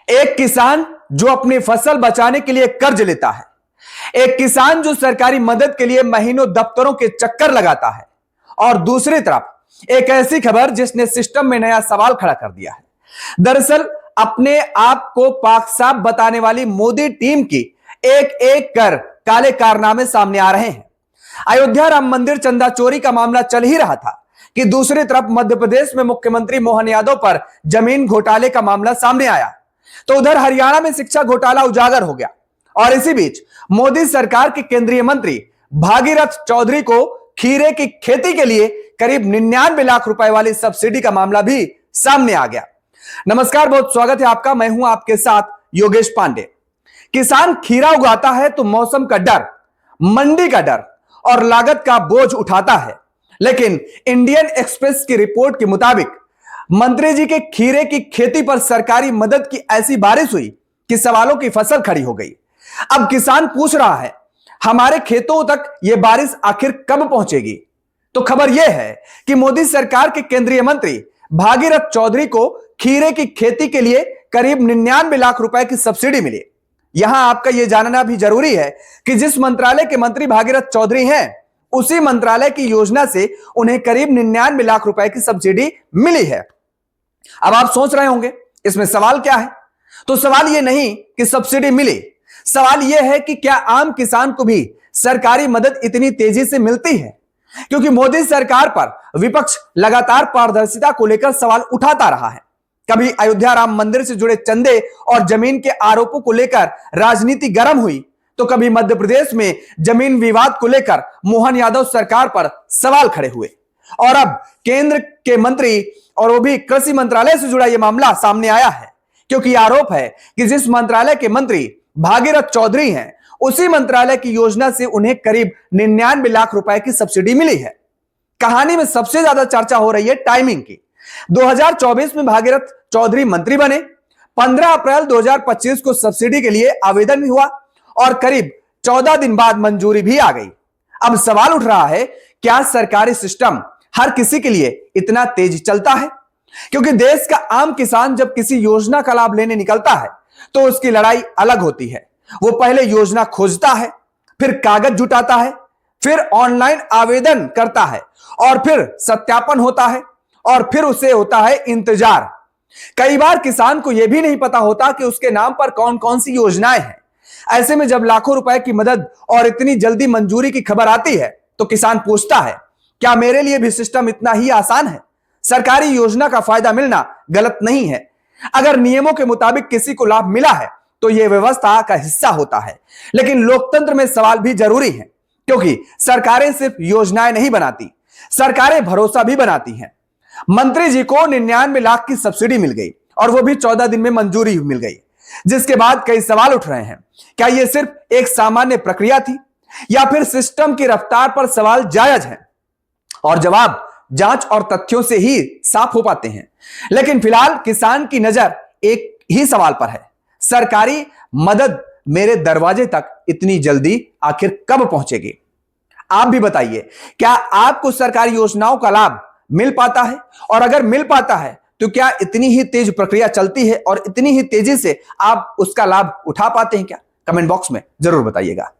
एक किसान जो अपनी फसल बचाने के लिए कर्ज लेता है, एक किसान जो सरकारी मदद के लिए महीनों दफ्तरों के चक्कर लगाता है, और दूसरी तरफ एक ऐसी खबर जिसने सिस्टम में नया सवाल खड़ा कर दिया है। दरअसल अपने आप को पाक साफ बताने वाली मोदी टीम की एक एक कर काले कारनामे सामने आ रहे हैं। अयोध्या राम मंदिर चंदा चोरी का मामला चल ही रहा था कि दूसरी तरफ मध्य प्रदेश में मुख्यमंत्री मोहन यादव पर जमीन घोटाले का मामला सामने आया, तो उधर हरियाणा में शिक्षा घोटाला उजागर हो गया। और इसी बीच मोदी सरकार के केंद्रीय मंत्री भागीरथ चौधरी को खीरे की खेती के लिए करीब 99 लाख रुपए वाली सब्सिडी का मामला भी सामने आ गया। नमस्कार, बहुत स्वागत है आपका। मैं हूं आपके साथ योगेश पांडे। किसान खीरा उगाता है तो मौसम का डर, मंडी का डर और लागत का बोझ उठाता है, लेकिन इंडियन एक्सप्रेस की रिपोर्ट के मुताबिक मंत्री जी के खीरे की खेती पर सरकारी मदद की ऐसी बारिश हुई कि सवालों की फसल खड़ी हो गई। अब किसान पूछ रहा है, हमारे खेतों तक यह बारिश आखिर कब पहुंचेगी? तो खबर यह है कि मोदी सरकार के केंद्रीय मंत्री भागीरथ चौधरी को खीरे की खेती के लिए करीब 99 लाख रुपए की सब्सिडी मिली। यहां आपका यह जानना भी जरूरी है कि जिस मंत्रालय के मंत्री भागीरथ चौधरी हैं, उसी मंत्रालय की योजना से उन्हें करीब 99 लाख रुपए की सब्सिडी मिली है। अब आप सोच रहे होंगे इसमें सवाल क्या है? तो सवाल यह नहीं कि सब्सिडी मिली, सवाल यह है कि क्या आम किसान को भी सरकारी मदद इतनी तेजी से मिलती है? क्योंकि मोदी सरकार पर विपक्ष लगातार पारदर्शिता को लेकर सवाल उठाता रहा है। कभी अयोध्या राम मंदिर से जुड़े चंदे और जमीन के आरोपों को लेकर राजनीति गर्म हुई, तो कभी मध्य प्रदेश में जमीन विवाद को लेकर मोहन यादव सरकार पर सवाल खड़े हुए, और अब केंद्र के मंत्री और वो भी कृषि मंत्रालय से जुड़ा यह मामला सामने आया है। क्योंकि आरोप है कि जिस मंत्रालय के मंत्री भागीरथ चौधरी हैं, उसी मंत्रालय की योजना से उन्हें करीब 99 लाख रुपए की सब्सिडी मिली है। कहानी में सबसे ज्यादा चर्चा हो रही है टाइमिंग की। 2024 में भागीरथ चौधरी मंत्री बने, 15 अप्रैल 2025 को सब्सिडी के लिए आवेदन भी हुआ और करीब 14 दिन बाद मंजूरी भी आ गई। अब सवाल उठ रहा है, क्या सरकारी सिस्टम हर किसी के लिए इतना तेज चलता है? क्योंकि देश का आम किसान जब किसी योजना का लाभ लेने निकलता है तो उसकी लड़ाई अलग होती है। वो पहले योजना खोजता है, फिर कागज जुटाता है, फिर ऑनलाइन आवेदन करता है, और फिर सत्यापन होता है, और फिर उसे होता है इंतजार। कई बार किसान को यह भी नहीं पता होता कि उसके नाम पर कौन कौन सी योजनाएं हैं। ऐसे में जब लाखों रुपए की मदद और इतनी जल्दी मंजूरी की खबर आती है, तो किसान पूछता है, क्या मेरे लिए भी सिस्टम इतना ही आसान है? सरकारी योजना का फायदा मिलना गलत नहीं है। अगर नियमों के मुताबिक किसी को लाभ मिला है तो यह व्यवस्था का हिस्सा होता है। लेकिन लोकतंत्र में सवाल भी जरूरी है, क्योंकि सरकारें सिर्फ योजनाएं नहीं बनाती, सरकारें भरोसा भी बनाती हैं। मंत्री जी को 99 लाख की सब्सिडी मिल गई, और वो भी 14 दिन में मंजूरी मिल गई, जिसके बाद कई सवाल उठ रहे हैं। क्या यह सिर्फ एक सामान्य प्रक्रिया थी, या फिर सिस्टम की रफ्तार पर सवाल जायज है? और जवाब जांच और तथ्यों से ही साफ हो पाते हैं। लेकिन फिलहाल किसान की नजर एक ही सवाल पर है, सरकारी मदद मेरे दरवाजे तक इतनी जल्दी आखिर कब पहुंचेगी? आप भी बताइए, क्या आपको सरकारी योजनाओं का लाभ मिल पाता है? और अगर मिल पाता है तो क्या इतनी ही तेज प्रक्रिया चलती है और इतनी ही तेजी से आप उसका लाभ उठा पाते हैं क्या? कमेंट बॉक्स में जरूर बताइएगा।